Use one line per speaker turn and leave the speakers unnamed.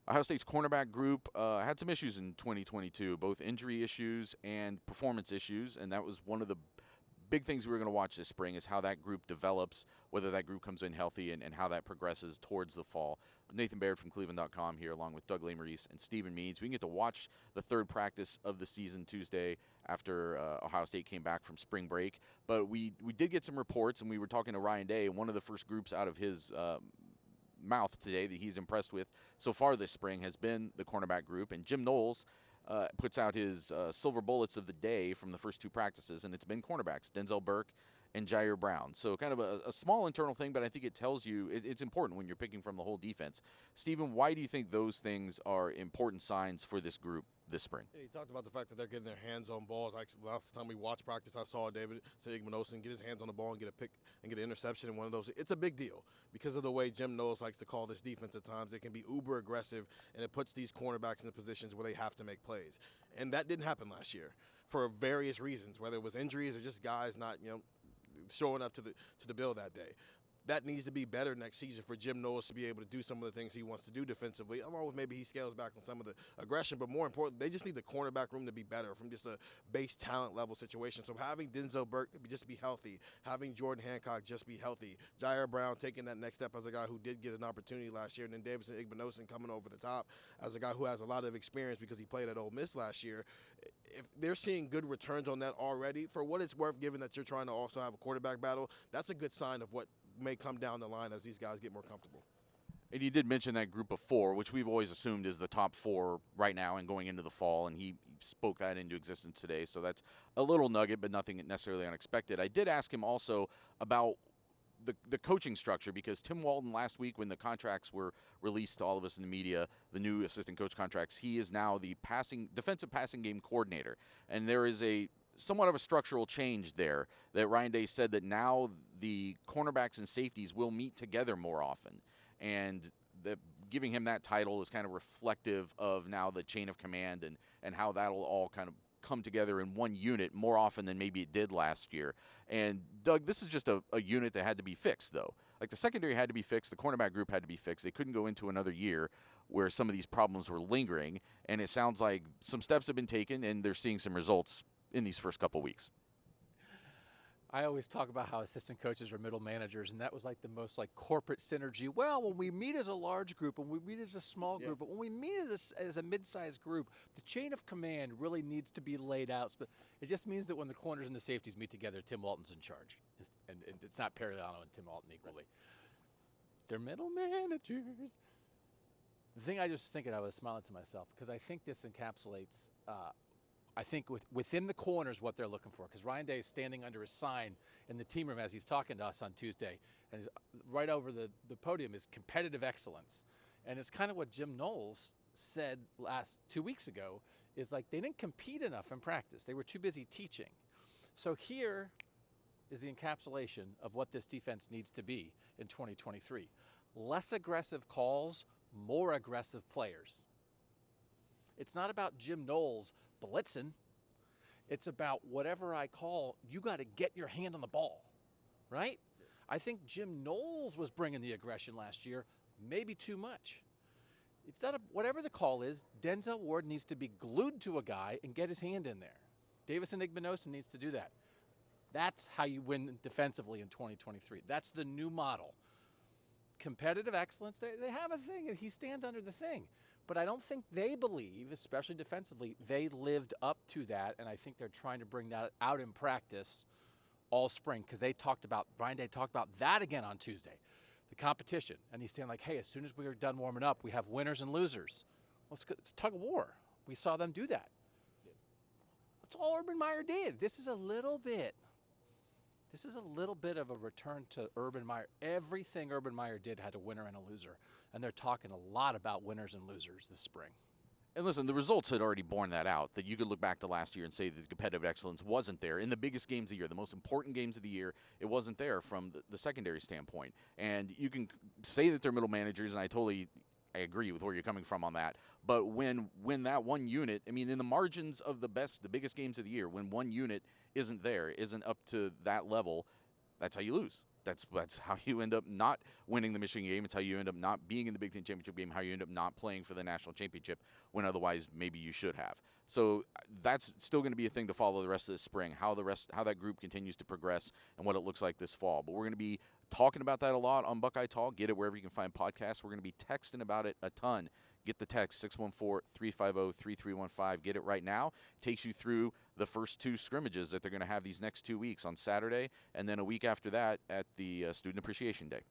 Ohio State's cornerback group had some issues in 2022, both injury issues and performance issues, and that was one of the big things we were going to watch this spring is how that group develops, whether that group comes in healthy, and how that progresses towards the fall. Nathan Baird from cleveland.com here, along with Doug Lesmerises and Stephen Means. We can get to watch the third practice of the season Tuesday after Ohio State came back from spring break. But we did get some reports, and we were talking to Ryan Day, and one of the first groups out of his mouth today that he's impressed with so far this spring has been the cornerback group. And Jim Knowles puts out his silver bullets of the day from the first two practices, and it's been cornerbacks, Denzel Burke and Jair Brown. So kind of a small internal thing, but I think it tells you it's important when you're picking from the whole defense. Stephen, why do you think those things are important signs for this group this spring?
Yeah, he talked about the fact that they're getting their hands on balls. Actually, last time we watched practice, I saw David Igmanosin get his hands on the ball and get a pick and get an interception in one of those. It's a big deal because of the way Jim Knowles likes to call this defense at times. It can be uber aggressive, and it puts these cornerbacks in positions where they have to make plays. And that didn't happen last year for various reasons, whether it was injuries or just guys not, showing up to the bill that day. That needs to be better next season for Jim Knowles to be able to do some of the things he wants to do defensively, along with maybe he scales back on some of the aggression. But more important, they just need the cornerback room to be better from just a base talent level situation. So having Denzel Burke just be healthy, having Jordan Hancock just be healthy, Jair Brown taking that next step as a guy who did get an opportunity last year, and then Davison Igmanosin coming over the top as a guy who has a lot of experience because he played at Ole Miss last year. If they're seeing good returns on that already, for what it's worth, given that you're trying to also have a quarterback battle, that's a good sign of what may come down the line as these guys get more comfortable.
And you did mention that group of four, which we've always assumed is the top four right now and going into the fall, and he spoke that into existence today. So that's a little nugget, but nothing necessarily unexpected. I did ask him also about the coaching structure, because Tim Walton last week, when the contracts were released to all of us in the media, the new assistant coach contracts, he is now the defensive passing game coordinator. And there is a somewhat of a structural change there that Ryan Day said that now the cornerbacks and safeties will meet together more often. And giving him that title is kind of reflective of now the chain of command and how that'll all kind of come together in one unit more often than maybe it did last year. And Doug, this is just a unit that had to be fixed, though. Like, the secondary had to be fixed, the cornerback group had to be fixed. They couldn't go into another year where some of these problems were lingering, and it sounds like some steps have been taken and they're seeing some results in these first couple weeks.
I always talk about how assistant coaches are middle managers, and that was like the most like corporate synergy. Well, when we meet as a large group and we meet as a small group, but when we meet as a mid-sized group, the chain of command really needs to be laid out. But it just means that when the corners and the safeties meet together, Tim Walton's in charge. And it's not Periano and Tim Walton equally. They're middle managers. The thing I just thinking, I was smiling to myself, because I think this encapsulates I think within the corners what they're looking for, because Ryan Day is standing under a sign in the team room as he's talking to us on Tuesday, and right over the podium is competitive excellence. And it's kind of what Jim Knowles said 2 weeks ago, is like they didn't compete enough in practice. They were too busy teaching. So here is the encapsulation of what this defense needs to be in 2023. Less aggressive calls, more aggressive players. It's not about Jim Knowles blitzing. It's about whatever I call, you got to get your hand on the ball, right? I think Jim Knowles was bringing the aggression last year, maybe too much. It's not whatever the call is, Denzel Ward needs to be glued to a guy and get his hand in there. Davison Igmanosin needs to do that. That's how you win defensively in 2023. That's the new model. Competitive excellence, they have a thing, and he stands under the thing. But I don't think they believe, especially defensively, they lived up to that, and I think they're trying to bring that out in practice all spring, because Ryan Day talked about that again on Tuesday, the competition. And he's saying, like, hey, as soon as we are done warming up, we have winners and losers. Well, it's tug of war. We saw them do that. That's all Urban Meyer did. This is a little bit of a return to Urban Meyer. Everything Urban Meyer did had a winner and a loser. And they're talking a lot about winners and losers this spring.
And listen, the results had already borne that out, that you could look back to last year and say that the competitive excellence wasn't there. In the biggest games of the year, the most important games of the year, it wasn't there from the secondary standpoint. And you can say that they're middle managers, and I agree with where you're coming from on that. But when that one unit, I mean, in the margins of the biggest games of the year, when one unit isn't up to that level, that's how you lose. That's how you end up not winning the Michigan game. It's how you end up not being in the Big Ten championship game. How you end up not playing for the national championship when otherwise maybe you should have. So that's still going to be a thing to follow the rest of this spring. How that group continues to progress and what it looks like this fall. But we're going to be talking about that a lot on Buckeye Talk. Get it wherever you can find podcasts. We're going to be texting about it a ton. Get the text 614-350-3315. Get it right now. Takes you through the first 2 scrimmages that they're going to have these next 2 weeks on Saturday, and then a week after that at the Student Appreciation Day.